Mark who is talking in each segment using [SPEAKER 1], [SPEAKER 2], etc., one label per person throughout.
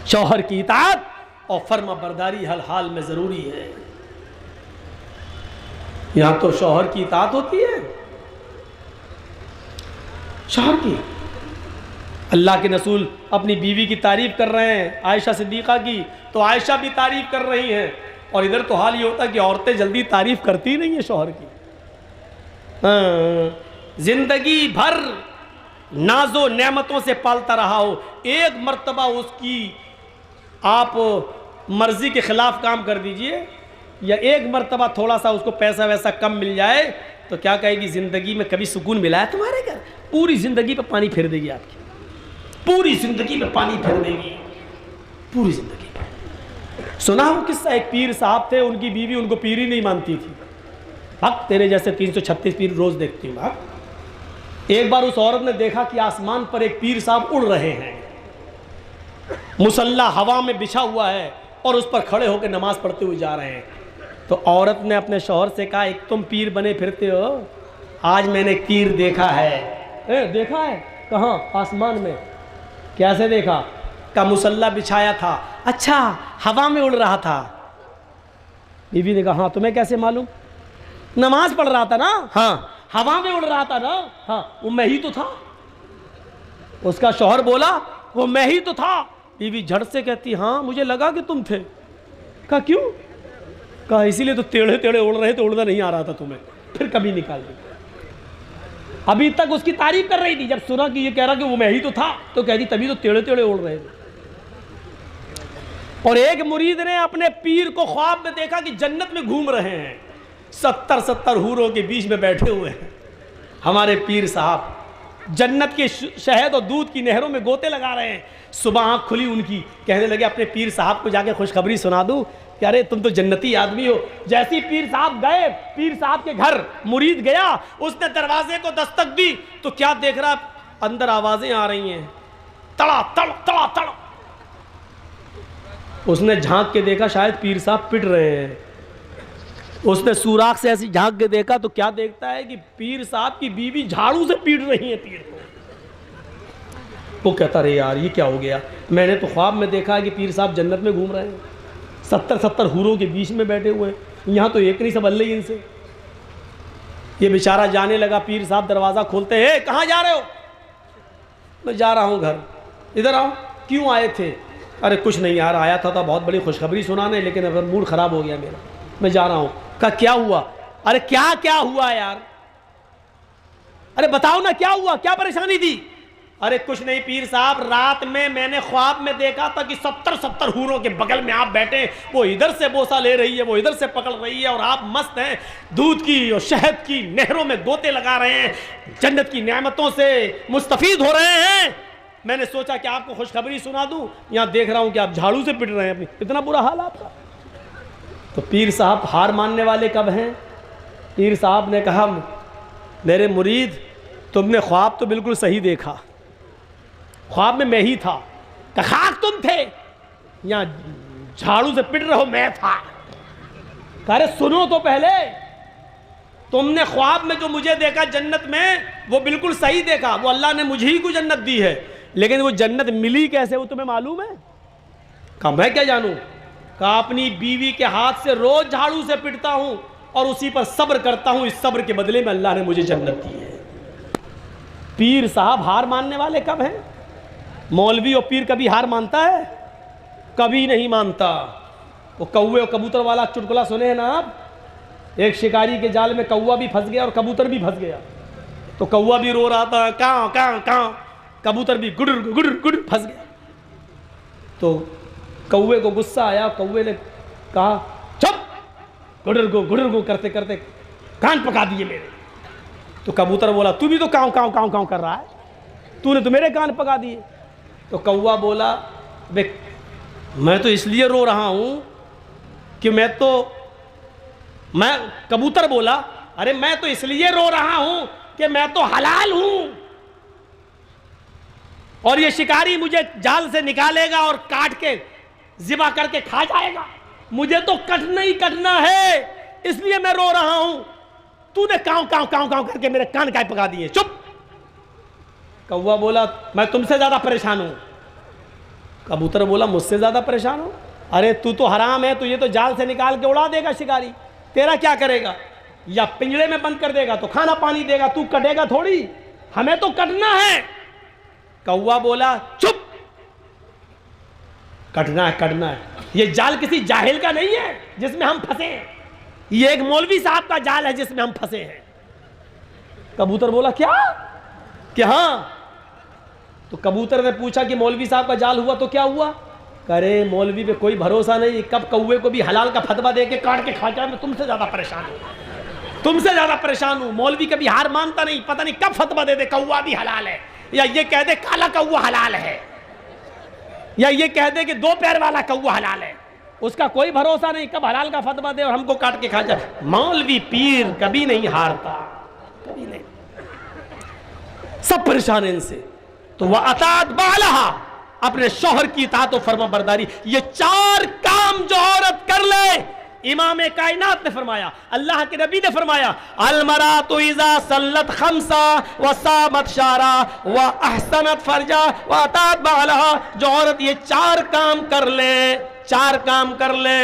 [SPEAKER 1] شوہر کی اطاعت اور فرما برداری ہر حال میں ضروری ہے۔ یہاں تو شوہر کی اطاعت ہوتی ہے، شوہر کی۔ اللہ کے رسول اپنی بیوی کی تعریف کر رہے ہیں، عائشہ صدیقہ کی، تو عائشہ بھی تعریف کر رہی ہیں، اور ادھر تو حال یہ ہوتا ہے کہ عورتیں جلدی تعریف کرتی نہیں ہیں شوہر کی۔ زندگی بھر ناز و نعمتوں سے پالتا رہا ہو، ایک مرتبہ اس کی آپ مرضی کے خلاف کام کر دیجئے، یا ایک مرتبہ تھوڑا سا اس کو پیسہ ویسا کم مل جائے تو کیا کہے گی، زندگی میں کبھی سکون ملا ہے تمہارے گھر؟ پوری زندگی پہ پانی پھیر دے گی، آپ کی پوری زندگی پہ پانی پھیر دے گی، پوری زندگی پہ۔ سنا ہو قصہ، ایک پیر صاحب تھے، ان کی بیوی ان کو پیر ہی نہیں مانتی تھی۔ حق تیرے جیسے 336 پیر روز دیکھتی ہوں۔ ایک بار اس عورت نے دیکھا کہ آسمان پر ایک پیر صاحب اڑ رہے ہیں، مصلی ہوا میں بچھا ہوا ہے اور اس پر کھڑے ہو کے نماز پڑھتے ہوئے جا رہے ہیں۔ تو عورت نے اپنے شوہر سے کہا، ایک تم پیر بنے پھرتے ہو، آج میں نے پیر دیکھا ہے۔ دیکھا ہے کہاں؟ آسمان میں۔ کیسے دیکھا؟ کا مصلی بچھایا تھا۔ اچھا، ہوا میں اڑ رہا تھا؟ بیوی نے کہا ہاں، تمہیں کیسے معلوم؟ نماز پڑھ رہا تھا نا؟ ہاں۔ ہوا میں اڑ رہا تھا نا؟ ہاں۔ وہ میں ہی تو تھا۔ اس کا شوہر بولا وہ میں ہی تو تھا۔ بیوی جھٹ سے کہتی ہاں مجھے لگا کہ تم تھے۔ کہا کیوں؟ کہا اسی لیے تو ٹیڑھے ٹیڑھے اڑ رہے تو اڑنا نہیں آ رہا تھا تمہیں، پھر کبھی نکال دی۔ ابھی تک اس کی تعریف کر رہی تھی، جب سنا کہ یہ کہہ رہا کہ وہ میں ہی تو تھا تو کہہ دی تبھی تو ٹیڑھے ٹیڑھے اڑ رہے تھے۔ اور ایک مرید نے اپنے پیر کو خواب میں دیکھا کہ جنت میں گھوم رہے ہیں، 70 حوروں کے بیچ میں بیٹھے ہوئے ہیں۔ ہمارے پیر صاحب جنت کے شہد اور دودھ کی نہروں میں گوتے لگا رہے ہیں۔ صبح آنکھ کھلی ان کی، کہنے لگے اپنے پیر صاحب کو جا کے خوشخبری سنا دوں کہ ارے تم تو جنتی آدمی ہو۔ جیسی پیر صاحب گئے، پیر صاحب کے گھر مرید گیا، اس نے دروازے کو دستک دی تو کیا دیکھ رہا؟ اندر آوازیں آ رہی ہیں، تڑا تڑ تڑا تڑ۔ اس نے جھانک کے دیکھا شاید پیر صاحب پٹ رہے ہیں۔ اس نے سوراخ سے ایسی جھانک کے دیکھا تو کیا دیکھتا ہے کہ پیر صاحب کی بیوی جھاڑو سے پیٹ رہی ہے پیر کو۔ وہ کہتا رہے یار یہ کیا ہو گیا، میں نے تو خواب میں دیکھا ہے کہ پیر صاحب جنت میں گھوم رہے ہیں، 70 حوروں کے بیچ میں بیٹھے ہوئے ہیں، یہاں تو ایک نہیں سب اللہ ہی ان سے۔ یہ بیچارہ جانے لگا، پیر صاحب دروازہ کھولتے ہیں، کہاں جا رہے ہو؟ میں جا رہا ہوں گھر۔ ادھر آؤ۔ کیوں آئے تھے؟ ارے کچھ نہیں یار، آیا تھا بہت بڑی خوشخبری سنانے، لیکن اگر موڈ خراب ہو گیا میرا، میں جا رہا ہوں۔ کہا کیا ہوا؟ ارے کیا ہوا یار؟ ارے بتاؤ نا کیا ہوا، کیا پریشانی تھی؟ ارے کچھ نہیں پیر صاحب، رات میں نے خواب میں دیکھا تھا کہ 70 حوروں کے بغل میں آپ بیٹھے، وہ ادھر سے بوسہ لے رہی ہے، وہ ادھر سے پکڑ رہی ہے، اور آپ مست ہیں، دودھ کی اور شہد کی نہروں میں گوتے لگا رہے ہیں، جنت کی نعمتوں سے مستفید ہو رہے ہیں۔ میں نے سوچا کہ آپ کو خوشخبری سنا دوں، یہاں دیکھ رہا ہوں کہ آپ جھاڑو سے پٹ رہے ہیں اپنی، اتنا برا حال آپ کا۔ تو پیر صاحب ہار ماننے والے کب ہیں؟ پیر صاحب نے کہا میرے مرید تم نے خواب تو بالکل صحیح دیکھا، خواب میں ہی تھا۔ کہ خاک تم تھے، یہاں جھاڑو سے پٹ رہے ہو میں تھا۔ کہا رہے سنو تو پہلے، تم نے خواب میں جو مجھے دیکھا جنت میں وہ بالکل صحیح دیکھا، وہ اللہ نے مجھے ہی کو جنت دی ہے، لیکن وہ جنت ملی کیسے وہ تمہیں معلوم ہے؟ کہا میں کیا جانوں؟ کہا اپنی بیوی کے ہاتھ سے روز جھاڑو سے پٹتا ہوں اور اسی پر صبر کرتا ہوں، اس صبر کے بدلے میں اللہ نے مجھے جنت دی ہے۔ پیر صاحب ہار ماننے والے کب ہیں؟ مولوی اور پیر کبھی ہار مانتا ہے؟ کبھی نہیں مانتا۔ وہ کوے اور کبوتر والا چٹکلا سنے ہیں نا آپ؟ ایک شکاری کے جال میں کوا بھی پھنس گیا اور کبوتر بھی پھنس گیا، تو کوا بھی رو رہا تھا کاؤں کاؤں کاؤں، کبوتر بھی گڈر گڈر گڈر پھنس گیا۔ تو کوے کو غصہ آیا، کوے نے کہا چپ، گڈر گو کرتے کرتے کان پکا دیے میرے۔ تو کبوتر بولا تو بھی تو کاؤں کاؤں کاؤں کاؤں کر رہا ہے، تو نے تو میرے کان پکا دیے۔ تو کوا بولا میں تو اس لیے رو رہا ہوں کہ کبوتر بولا ارے میں تو اس لیے رو رہا ہوں کہ میں تو حلال ہوں، اور یہ شکاری مجھے جال سے نکالے گا اور کاٹ کے ذبح کر کے کھا جائے گا، مجھے تو کٹنا ہی کٹنا ہے، اس لیے میں رو رہا ہوں، تو نے کاؤں کاؤں کاؤں کاؤں کر کے میرے کان کائے پکا دیے۔ چپ۔ کوا بولا میں تم سے زیادہ پریشان ہوں، کبوتر بولا مجھ سے زیادہ پریشان ہو؟ ارے تو تو حرام ہے، تو یہ تو جال سے نکال کے اڑا دے گا شکاری، تیرا کیا کرے گا؟ یا پنجرے میں بند کر دے گا تو کھانا پانی دے گا، تو کٹے گا تھوڑی، ہمیں تو کٹنا ہے۔ کوا بولا چپ، کٹنا ہے کٹنا ہے، یہ جال کسی جاہل کا نہیں ہے جس میں ہم پھنسے ہیں، یہ ایک مولوی صاحب کا جال ہے جس میں ہم پھنسے ہیں۔ کبوتر بولا کیا کہ ہاں؟ تو کبوتر نے پوچھا کہ مولوی صاحب کا جال ہوا تو کیا ہوا؟ کرے مولوی پہ کوئی بھروسہ نہیں، کب کوے کو بھی حلال کا فتویٰ دے کے کاٹ کے کھا جائے، میں تم سے زیادہ پریشان ہوں، تم سے زیادہ پریشان ہوں۔ مولوی کبھی ہار مانتا نہیں، پتہ نہیں کب فتویٰ دے دے کوا بھی حلال ہے، یا یہ کہہ دے کالا کوا حلال ہے، یا یہ کہہ دے کہ 2 پیر والا کوا حلال ہے، اس کا کوئی بھروسہ نہیں، کب حلال کا فتویٰ دے اور ہم کو کاٹ کے کھا جائے۔ مولوی پیر کبھی نہیں ہارتا، کبھی نہیں، سب پریشان ہیں ان سے۔ تو وَأَطَاعَتْ بَعْلَهَا، اپنے شوہر کی اطاعت و فرما برداری، یہ 4 کام جو عورت کر لے، امام کائنات نے فرمایا، اللہ کے نبی نے فرمایا، الْمَرْأَةُ إِذَا صَلَّتْ خَمْسًا وَصَامَتْ شَهْرًا وَأَحْسَنَتْ فَرْجَهَا وَأَطَاعَتْ بَعْلَهَا، جو عورت یہ 4 کام کر لے، 4 کام کر لے،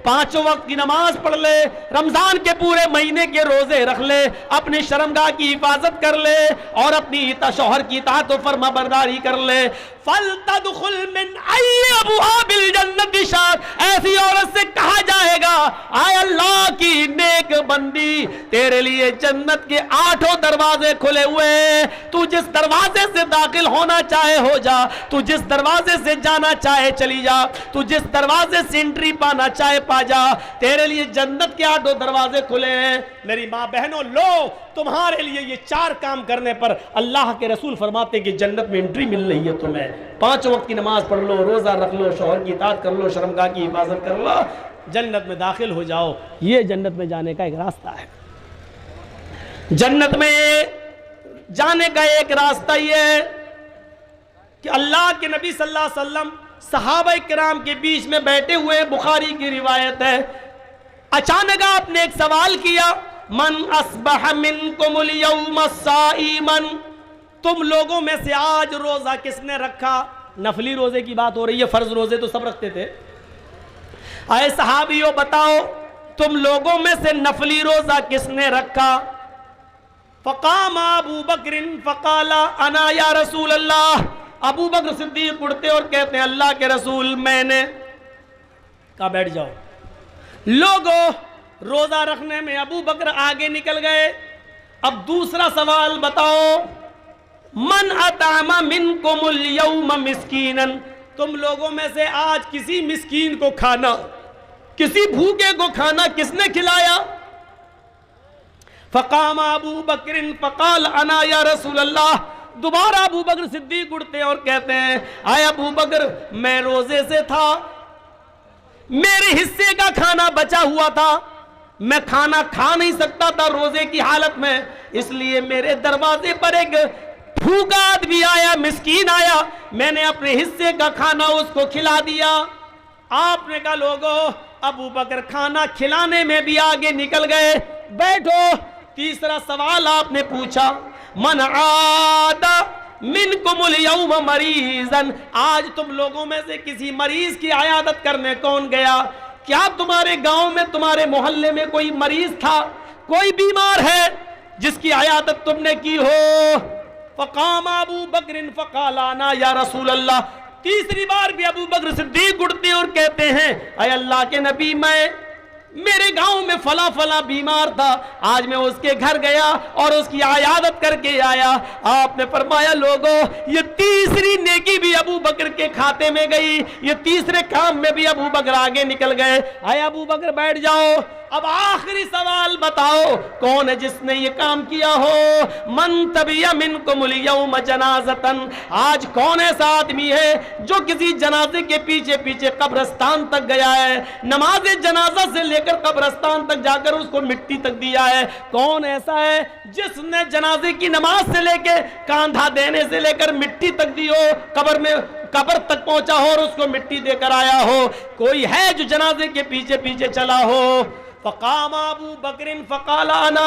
[SPEAKER 1] 5 وقت کی نماز پڑھ لے، رمضان کے پورے مہینے کے روزے رکھ لے، اپنی شرمگاہ کی حفاظت کر لے، اور اپنی شوہر کی اطاعت و فرما برداری کر لے، فَلْتَدْخُلْ مِنْ أَيِّ أَبْوَابِ الْجَنَّةِ شَاءَتْ، ایسی عورت سے کہا جائے گا، آئے اللہ کی نیک بندی، تیرے لیے جنت کے 8 دروازے کھلے ہوئے ہیں، تو جس دروازے سے داخل ہونا چاہے ہو جا، تو جس دروازے سے جانا چاہے چلی جا، تو جس دروازے سے انٹری پانا چاہے پا جا، تیرے لیے جنت کے 8 دروازے کھلے ہیں۔ میری ماں بہنوں، لو تمہارے لیے یہ 4 کام کرنے پر اللہ کے رسول فرماتے ہیں کہ جنت میں انٹری مل رہی ہے تمہیں۔ 5 وقت کی نماز پڑھ لو، روزہ رکھ لو، شوہر کی اطاعت کر لو، شرمگاہ کی حفاظت کر لو، جنت میں داخل ہو جاؤ۔ یہ جنت میں جانے کا ایک راستہ ہے۔ جنت میں جانے کا ایک راستہ یہ ہے کہ اللہ کے نبی صلی اللہ علیہ وسلم صحابہ کرام کے بیچ میں بیٹھے ہوئے، بخاری کی روایت ہے، اچانک آپ نے ایک سوال کیا، من اصبح منکم اليوم صائما، تم لوگوں میں سے آج روزہ کس نے رکھا؟ نفلی روزے کی بات ہو رہی ہے، فرض روزے تو سب رکھتے تھے۔ اے صحابیوں بتاؤ تم لوگوں میں سے نفلی روزہ کس نے رکھا؟ فقام ابو بکر فقال انا یا رسول اللہ، ابو بکر صدیق اٹھتے اور کہتے ہیں اللہ کے رسول میں نے۔ کہا بیٹھ جاؤ۔ لوگوں روزہ رکھنے میں ابو بکر آگے نکل گئے۔ اب دوسرا سوال بتاؤ، من اطعم منکم اليوم مسکینا، تم لوگوں میں سے آج کسی مسکین کو کھانا، کسی بھوکے کو کھانا کس نے کھلایا؟ فقام ابو بکر فقال انا یا رسول اللہ، دوبارہ ابو بکر صدیق اٹھتے اور کہتے ہیں اے ابو بکر میں روزے سے تھا، میرے حصے کا کھانا بچا ہوا تھا، میں کھانا کھا نہیں سکتا تھا روزے کی حالت میں، اس لیے میرے دروازے پر ایک بھوکا آدمی آیا، مسکین آیا، میں نے اپنے حصے کا کھانا اس کو کھلا دیا۔ آپ نے کہا لوگوں ابو بکر کھانا کھلانے میں بھی آگے نکل گئے، بیٹھو۔ تیسرا سوال آپ نے پوچھا، من عاد منکم اليوم مریضا، آج تم لوگوں میں سے کسی مریض کی عیادت کرنے کون گیا؟ کیا تمہارے گاؤں میں، تمہارے محلے میں کوئی مریض تھا، کوئی بیمار ہے جس کی عیادت تم نے کی ہو؟ فقام ابو بکر فقال انا یا رسول اللہ، تیسری بار بھی ابو بکر صدیق اٹھتے اور کہتے ہیں اے اللہ کے نبی میرے گاؤں میں فلاں فلاں بیمار تھا، آج میں اس کے گھر گیا اور اس کی عیادت کر کے آیا۔ آپ نے فرمایا لوگوں یہ تیسری نیکی بھی ابو بکر کے کھاتے میں گئی، یہ تیسرے کام میں بھی ابو بکر آگے نکل گئے۔ اے ابو بکر بیٹھ جاؤ۔ اب آخری سوال بتاؤ کون ہے جس نے یہ کام کیا ہو؟ من تبی منکم اليوم جنازتن، آج کون ایسا آدمی ہے جو کسی جنازے کے پیچھے پیچھے قبرستان تک گیا ہے، نماز جنازہ سے لے کر قبرستان تک جا کر اس کو مٹی تک دیا ہے؟ کون ایسا ہے جس نے جنازے کی نماز سے لے کے کاندھا دینے سے لے کر مٹی تک دی ہو، قبر تک پہنچا ہو اور اس کو مٹی دے کر آیا ہو؟ کوئی ہے جو جنازے کے پیچھے پیچھے چلا ہو؟ فقام ابو بکر فقال انا،